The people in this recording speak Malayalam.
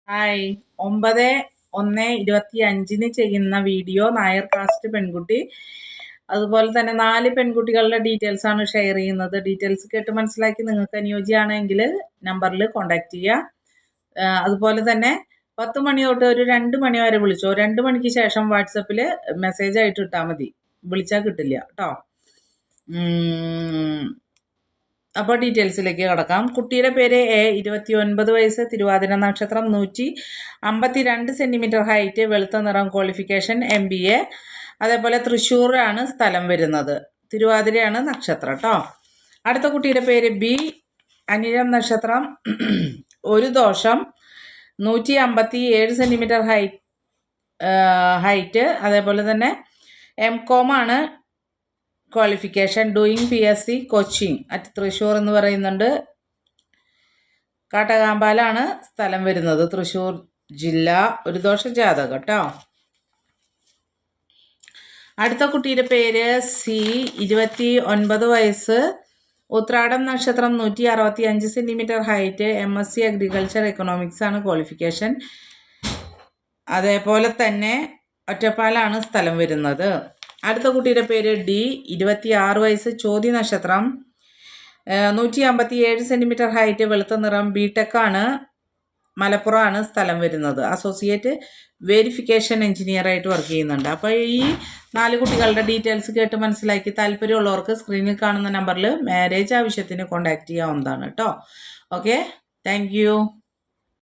ഹായ് 9/1/25 ചെയ്യുന്ന വീഡിയോ നായർ കാസ്റ്റ് പെൺകുട്ടി. അതുപോലെ തന്നെ 4 പെൺകുട്ടികളുടെ ഡീറ്റെയിൽസ് ആണ് ഷെയർ ചെയ്യുന്നത്. ഡീറ്റെയിൽസ് കേട്ട് മനസ്സിലാക്കി നിങ്ങൾക്ക് അനുയോജ്യമാണെങ്കിൽ നമ്പറിൽ കോൺടാക്ട് ചെയ്യുക. അതുപോലെ തന്നെ 10 മണി തൊട്ട് ഒരു 2 മണി വരെ വിളിച്ചോ. 2 മണിക്ക് ശേഷം വാട്സപ്പിൽ മെസ്സേജ് ആയിട്ട് ഇട്ടാൽ മതി, വിളിച്ചാൽ കിട്ടില്ല കേട്ടോ. അപ്പോൾ ഡീറ്റെയിൽസിലേക്ക് കടക്കാം. കുട്ടിയുടെ പേര് എ, 29 വയസ്സ്, തിരുവാതിര നക്ഷത്രം, 152 സെൻറ്റിമീറ്റർ ഹൈറ്റ്, വെളുത്ത നിറം, ക്വാളിഫിക്കേഷൻ MBA. അതേപോലെ തൃശ്ശൂരാണ് സ്ഥലം വരുന്നത്, തിരുവാതിരയാണ് നക്ഷത്രം കേട്ടോ. അടുത്ത കുട്ടിയുടെ പേര് ബി, അനിഴം നക്ഷത്രം, ഒരു ദോഷം, 157 സെൻറ്റിമീറ്റർ ഹൈറ്റ്. അതേപോലെ തന്നെ MCOM ആണ് qualification, doing PSC coaching at Thrissur എന്ന് പറയുന്നുണ്ട്. കാട്ടകാമ്പാലാണ് സ്ഥലം വരുന്നത്, തൃശ്ശൂർ ജില്ല. ഒരു ദോഷ ജാതകം കേട്ടോ. അടുത്ത കുട്ടിയുടെ പേര് സി, 29 വയസ്സ്, ഉത്രാടം നക്ഷത്രം, 165 centimetre height, MSc agriculture economics ആണ് ക്വാളിഫിക്കേഷൻ. അതേപോലെ തന്നെ ഒറ്റപ്പാലാണ് സ്ഥലം വരുന്നത്. അടുത്ത കുട്ടിയുടെ പേര് ഡി, 26 വയസ്സ്, ചോതി നക്ഷത്രം, 157 സെൻറ്റിമീറ്റർ ഹൈറ്റ്, വെളുത്ത നിറം, BTech ആണ്, മലപ്പുറമാണ് സ്ഥലം വരുന്നത്. അസോസിയേറ്റ് വെരിഫിക്കേഷൻ എഞ്ചിനീയറായിട്ട് വർക്ക് ചെയ്യുന്നുണ്ട്. അപ്പോൾ ഈ 4 കുട്ടികളുടെ ഡീറ്റെയിൽസ് കേട്ട് മനസ്സിലാക്കി താല്പര്യമുള്ളവർക്ക് സ്ക്രീനിൽ കാണുന്ന നമ്പറിൽ മാരേജ് ആവശ്യത്തിന് കോൺടാക്റ്റ് ചെയ്യാവുന്നതാണ് കേട്ടോ. Okay, thank you.